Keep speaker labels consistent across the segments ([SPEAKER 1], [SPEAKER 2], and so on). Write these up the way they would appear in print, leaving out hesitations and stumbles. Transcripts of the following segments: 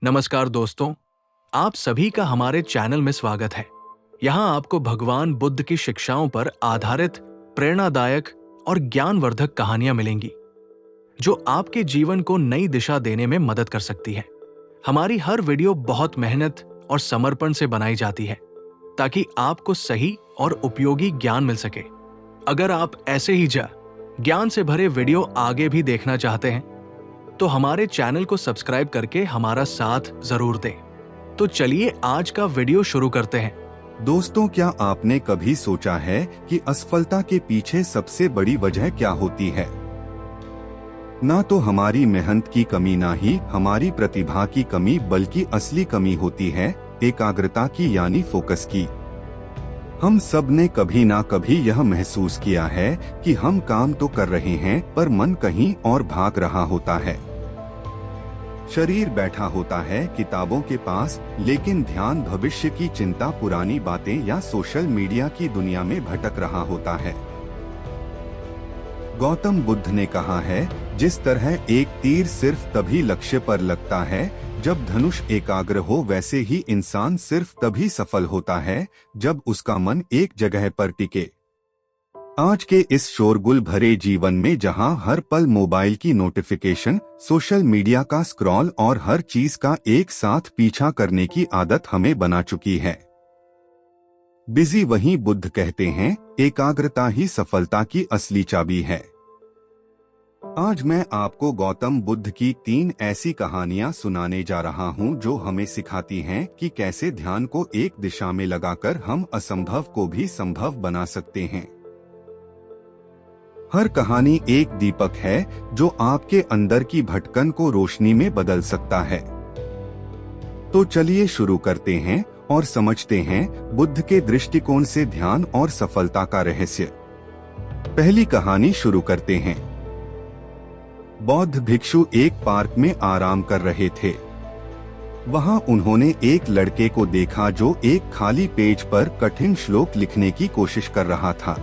[SPEAKER 1] नमस्कार दोस्तों, आप सभी का हमारे चैनल में स्वागत है। यहाँ आपको भगवान बुद्ध की शिक्षाओं पर आधारित प्रेरणादायक और ज्ञानवर्धक कहानियां मिलेंगी, जो आपके जीवन को नई दिशा देने में मदद कर सकती है। हमारी हर वीडियो बहुत मेहनत और समर्पण से बनाई जाती है, ताकि आपको सही और उपयोगी ज्ञान मिल सके। अगर आप ऐसे ही ज्ञान से भरे वीडियो आगे भी देखना चाहते हैं, तो हमारे चैनल को सब्सक्राइब करके हमारा साथ जरूर दें। तो चलिए आज का वीडियो शुरू करते हैं।
[SPEAKER 2] दोस्तों, क्या आपने कभी सोचा है कि असफलता के पीछे सबसे बड़ी वजह क्या होती है? ना तो हमारी मेहनत की कमी, ना ही हमारी प्रतिभा की कमी, बल्कि असली कमी होती है एकाग्रता की, यानी फोकस की। हम सब ने कभी ना कभी यह महसूस किया है कि हम काम तो कर रहे हैं, पर मन कहीं और भाग रहा होता है। शरीर बैठा होता है किताबों के पास, लेकिन ध्यान भविष्य की चिंता, पुरानी बातें या सोशल मीडिया की दुनिया में भटक रहा होता है। गौतम बुद्ध ने कहा है, जिस तरह एक तीर सिर्फ तभी लक्ष्य पर लगता है जब धनुष एकाग्र हो, वैसे ही इंसान सिर्फ तभी सफल होता है जब उसका मन एक जगह पर टिके। आज के इस शोरगुल भरे जीवन में, जहां हर पल मोबाइल की नोटिफिकेशन, सोशल मीडिया का स्क्रॉल और हर चीज का एक साथ पीछा करने की आदत हमें बना चुकी है, बिजी वहीं बुद्ध कहते हैं, एकाग्रता ही सफलता की असली चाबी है। आज मैं आपको गौतम बुद्ध की 3 ऐसी कहानियां सुनाने जा रहा हूं, जो हमें सिखाती हैं कि कैसे ध्यान को एक दिशा में लगाकर हम असंभव को भी संभव बना सकते हैं। हर कहानी एक दीपक है जो आपके अंदर की भटकन को रोशनी में बदल सकता है। तो चलिए शुरू करते हैं और समझते हैं बुद्ध के दृष्टिकोण से ध्यान और सफलता का रहस्य। पहली कहानी शुरू करते हैं। बौद्ध भिक्षु एक पार्क में आराम कर रहे थे। वहां उन्होंने एक लड़के को देखा जो एक खाली पेज पर कठिन श्लोक लिखने की कोशिश कर रहा था,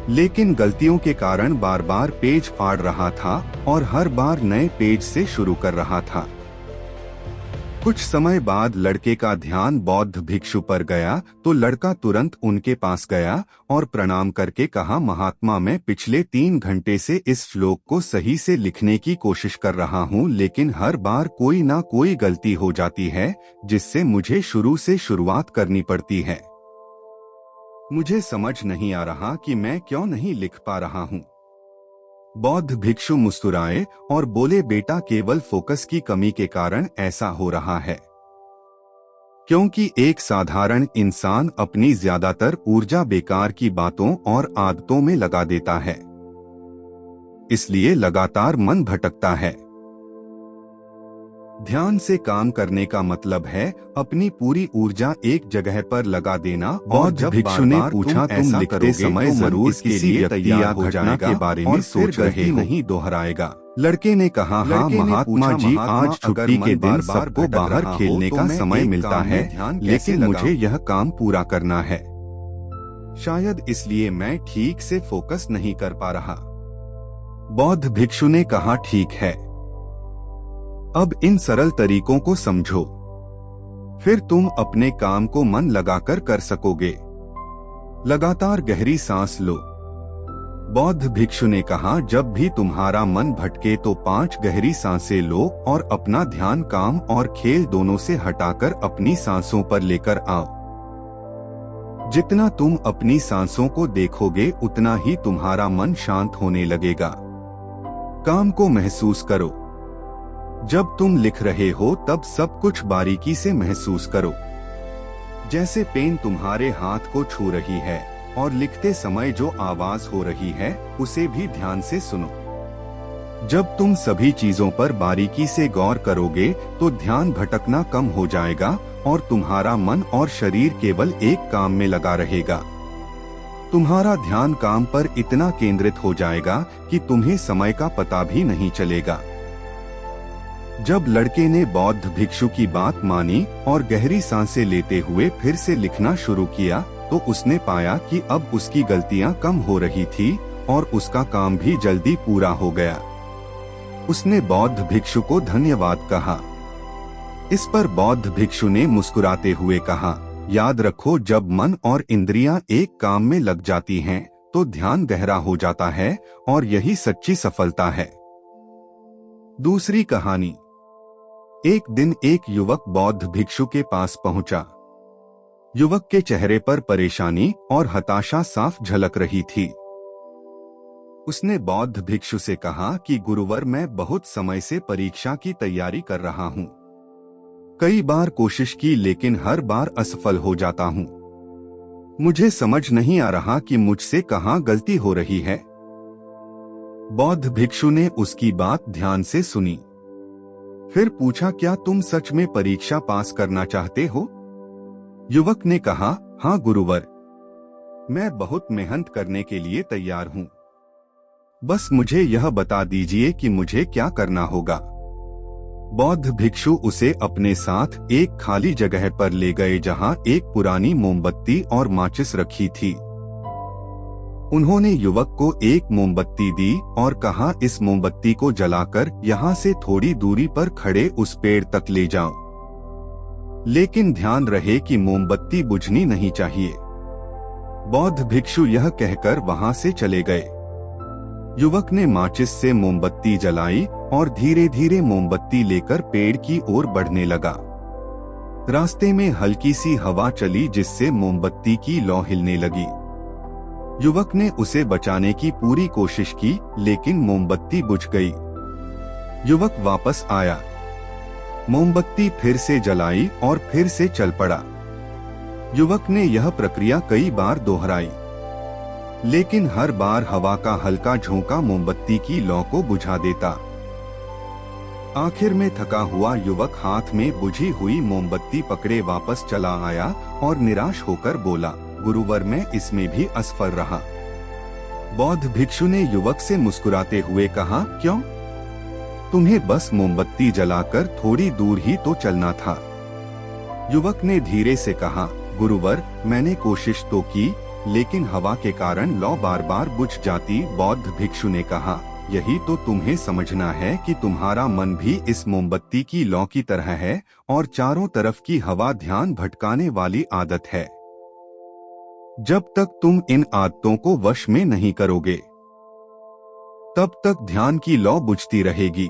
[SPEAKER 2] लेकिन गलतियों के कारण बार बार पेज फाड़ रहा था और हर बार नए पेज से शुरू कर रहा था। कुछ समय बाद लड़के का ध्यान बौद्ध भिक्षु पर गया तो लड़का तुरंत उनके पास गया और प्रणाम करके कहा, महात्मा, मैं पिछले 3 घंटे से इस श्लोक को सही से लिखने की कोशिश कर रहा हूँ, लेकिन हर बार कोई ना कोई गलती हो जाती है, जिससे मुझे शुरू से शुरुआत करनी पड़ती है। मुझे समझ नहीं आ रहा कि मैं क्यों नहीं लिख पा रहा हूँ। बौद्ध भिक्षु मुस्कुराए और बोले, बेटा, केवल फोकस की कमी के कारण ऐसा हो रहा है, क्योंकि एक साधारण इंसान अपनी ज्यादातर ऊर्जा बेकार की बातों और आदतों में लगा देता है, इसलिए लगातार मन भटकता है। ध्यान से काम करने का मतलब है अपनी पूरी ऊर्जा एक जगह पर लगा देना। बौद्ध भिक्षु ने पूछा, तुम लिखते समय जरूर किसी व्यक्ति या घटना के बारे में सोच रहे नहीं दोहराएगा? लड़के ने कहा, हाँ महात्मा जी, आज छुट्टी के दिन सबको बाहर खेलने का समय मिलता है, लेकिन मुझे यह काम पूरा करना है। शायद इसलिए मैं ठीक से फोकस नहीं कर पा रहा। बौद्ध भिक्षु ने कहा, ठीक है, अब इन सरल तरीकों को समझो, फिर तुम अपने काम को मन लगाकर कर सकोगे। लगातार गहरी सांस लो। बौद्ध भिक्षु ने कहा, जब भी तुम्हारा मन भटके तो 5 गहरी सांसें लो और अपना ध्यान काम और खेल दोनों से हटाकर अपनी सांसों पर लेकर आओ। जितना तुम अपनी सांसों को देखोगे, उतना ही तुम्हारा मन शांत होने लगेगा। काम को महसूस करो। जब तुम लिख रहे हो तब सब कुछ बारीकी से महसूस करो, जैसे पेन तुम्हारे हाथ को छू रही है, और लिखते समय जो आवाज हो रही है उसे भी ध्यान से सुनो। जब तुम सभी चीजों पर बारीकी से गौर करोगे तो ध्यान भटकना कम हो जाएगा और तुम्हारा मन और शरीर केवल एक काम में लगा रहेगा। तुम्हारा ध्यान काम पर इतना केंद्रित हो जाएगा कि तुम्हें समय का पता भी नहीं चलेगा। जब लड़के ने बौद्ध भिक्षु की बात मानी और गहरी सांसें लेते हुए फिर से लिखना शुरू किया, तो उसने पाया कि अब उसकी गलतियां कम हो रही थी और उसका काम भी जल्दी पूरा हो गया। उसने बौद्ध भिक्षु को धन्यवाद कहा। इस पर बौद्ध भिक्षु ने मुस्कुराते हुए कहा, याद रखो, जब मन और इंद्रियां एक काम में लग जाती हैं, तो ध्यान गहरा हो जाता है और यही सच्ची सफलता है। दूसरी कहानी। एक दिन एक युवक बौद्ध भिक्षु के पास पहुंचा। युवक के चेहरे पर परेशानी और हताशा साफ झलक रही थी। उसने बौद्ध भिक्षु से कहा कि गुरुवर, मैं बहुत समय से परीक्षा की तैयारी कर रहा हूँ। कई बार कोशिश की लेकिन हर बार असफल हो जाता हूँ। मुझे समझ नहीं आ रहा कि मुझसे कहाँ गलती हो रही है। बौद्ध भिक्षु ने उसकी बात ध्यान से सुनी। फिर पूछा, क्या तुम सच में परीक्षा पास करना चाहते हो? युवक ने कहा, हाँ गुरुवर, मैं बहुत मेहनत करने के लिए तैयार हूँ। बस मुझे यह बता दीजिए कि मुझे क्या करना होगा। बौद्ध भिक्षु उसे अपने साथ एक खाली जगह पर ले गए जहां एक पुरानी मोमबत्ती और माचिस रखी थी। उन्होंने युवक को एक मोमबत्ती दी और कहा, इस मोमबत्ती को जलाकर यहाँ से थोड़ी दूरी पर खड़े उस पेड़ तक ले जाओ, लेकिन ध्यान रहे कि मोमबत्ती बुझनी नहीं चाहिए। बौद्ध भिक्षु यह कहकर वहां से चले गए। युवक ने माचिस से मोमबत्ती जलाई और धीरे धीरे मोमबत्ती लेकर पेड़ की ओर बढ़ने लगा। रास्ते में हल्की सी हवा चली जिससे मोमबत्ती की लौ हिलने लगी। युवक ने उसे बचाने की पूरी कोशिश की लेकिन मोमबत्ती बुझ गई। युवक वापस आया, मोमबत्ती फिर से जलाई और फिर से चल पड़ा। युवक ने यह प्रक्रिया कई बार दोहराई, लेकिन हर बार हवा का हल्का झोंका मोमबत्ती की लौ को बुझा देता। आखिर में थका हुआ युवक हाथ में बुझी हुई मोमबत्ती पकड़े वापस चला आया और निराश होकर बोला, गुरुवर, मैं इसमें भी असफल रहा। बौद्ध भिक्षु ने युवक से मुस्कुराते हुए कहा, क्यों? तुम्हें बस मोमबत्ती जलाकर थोड़ी दूर ही तो चलना था। युवक ने धीरे से कहा, गुरुवर, मैंने कोशिश तो की लेकिन हवा के कारण लौ बार बार बुझ जाती। बौद्ध भिक्षु ने कहा, यही तो तुम्हें समझना है कि तुम्हारा मन भी इस मोमबत्ती की लौ की तरह है और चारों तरफ की हवा ध्यान भटकाने वाली आदत है। जब तक तुम इन आदतों को वश में नहीं करोगे, तब तक ध्यान की लौ बुझती रहेगी।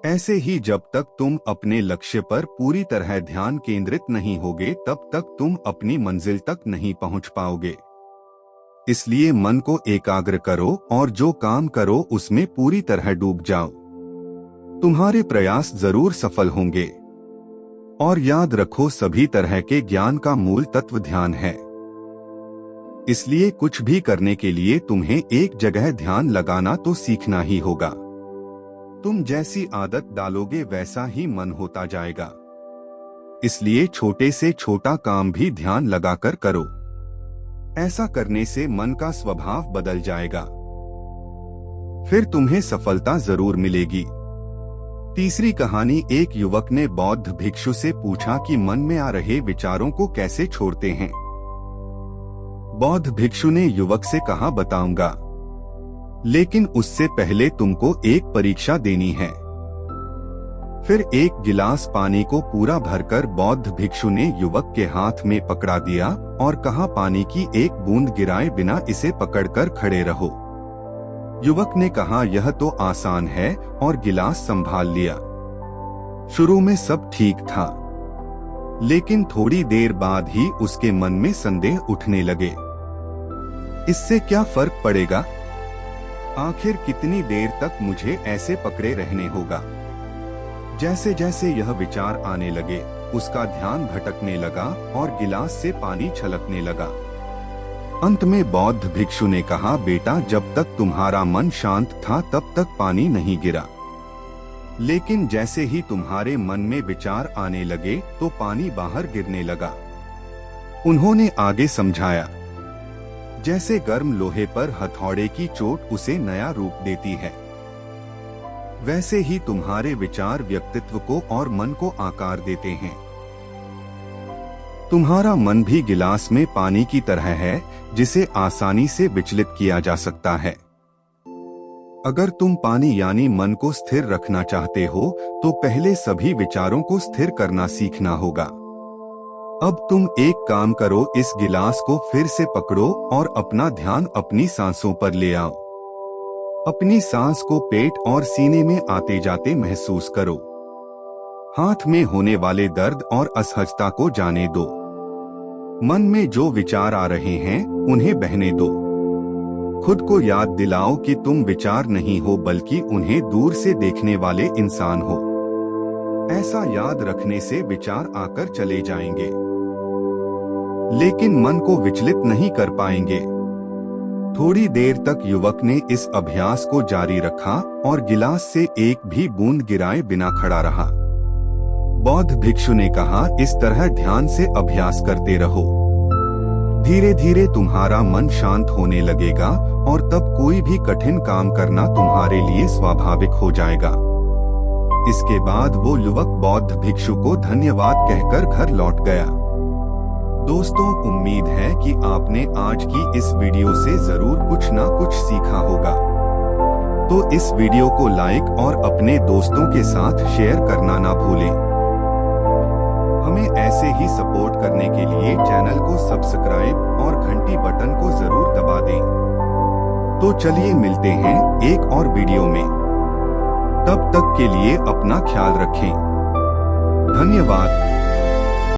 [SPEAKER 2] ऐसे ही जब तक तुम अपने लक्ष्य पर पूरी तरह ध्यान केंद्रित नहीं होगे, तब तक तुम अपनी मंजिल तक नहीं पहुंच पाओगे। इसलिए मन को एकाग्र करो और जो काम करो उसमें पूरी तरह डूब जाओ। तुम्हारे प्रयास जरूर सफल होंगे। और याद रखो, सभी तरह के ज्ञान का मूल तत्व ध्यान है। इसलिए कुछ भी करने के लिए तुम्हें एक जगह ध्यान लगाना तो सीखना ही होगा। तुम जैसी आदत डालोगे वैसा ही मन होता जाएगा। इसलिए छोटे से छोटा काम भी ध्यान लगाकर करो। ऐसा करने से मन का स्वभाव बदल जाएगा। फिर तुम्हें सफलता जरूर मिलेगी। तीसरी कहानी। एक युवक ने बौद्ध भिक्षु से पूछा कि मन में आ रहे विचारों को कैसे छोड़ते हैं। बौद्ध भिक्षु ने युवक से कहा, बताऊंगा, लेकिन उससे पहले तुमको एक परीक्षा देनी है। फिर एक गिलास पानी को पूरा भरकर बौद्ध भिक्षु ने युवक के हाथ में पकड़ा दिया और कहा, पानी की एक बूंद गिराए बिना इसे पकड़कर खड़े रहो। युवक ने कहा, यह तो आसान है, और गिलास संभाल लिया। शुरू में सब ठीक था, लेकिन थोड़ी देर बाद ही उसके मन में संदेह उठने लगे। इससे क्या फर्क पड़ेगा? आखिर कितनी देर तक मुझे ऐसे पकड़े रहने होगा? जैसे जैसे यह विचार आने लगे, उसका ध्यान भटकने लगा और गिलास से पानी छलकने लगा। अंत में बौद्ध भिक्षु ने कहा, बेटा, जब तक तुम्हारा मन शांत था तब तक पानी नहीं गिरा, लेकिन जैसे ही तुम्हारे मन में विचार आने लगे तो पानी बाहर गिरने लगा। उन्होंने आगे समझाया, जैसे गर्म लोहे पर हथौड़े की चोट उसे नया रूप देती है, वैसे ही तुम्हारे विचार व्यक्तित्व को और मन को आकार देते हैं। तुम्हारा मन भी गिलास में पानी की तरह है, जिसे आसानी से विचलित किया जा सकता है। अगर तुम पानी यानी मन को स्थिर रखना चाहते हो तो पहले सभी विचारों को स्थिर करना सीखना होगा। अब तुम एक काम करो, इस गिलास को फिर से पकड़ो और अपना ध्यान अपनी सांसों पर ले आओ। अपनी सांस को पेट और सीने में आते जाते महसूस करो। हाथ में होने वाले दर्द और असहजता को जाने दो। मन में जो विचार आ रहे हैं उन्हें बहने दो। खुद को याद दिलाओ कि तुम विचार नहीं हो बल्कि उन्हें दूर से देखने वाले इंसान हो। ऐसा याद रखने से विचार आकर चले जाएंगे, लेकिन मन को विचलित नहीं कर पाएंगे। थोड़ी देर तक युवक ने इस अभ्यास को जारी रखा और गिलास से एक भी बूंद गिराए बिना खड़ा रहा। बौद्ध भिक्षु ने कहा, इस तरह ध्यान से अभ्यास करते रहो। धीरे धीरे तुम्हारा मन शांत होने लगेगा और तब कोई भी कठिन काम करना तुम्हारे लिए स्वाभाविक हो जाएगा। इसके बाद वो युवक बौद्ध भिक्षु को धन्यवाद कहकर घर लौट गया। दोस्तों, उम्मीद है कि आपने आज की इस वीडियो से जरूर कुछ ना कुछ सीखा होगा। तो इस वीडियो को लाइक और अपने दोस्तों के साथ शेयर करना ना भूलें। हमें ऐसे ही सपोर्ट करने के लिए चैनल को सब्सक्राइब और घंटी बटन को जरूर दबा दें। तो चलिए मिलते हैं एक और वीडियो में। तब तक के लिए अपना ख्याल रखें। धन्यवाद।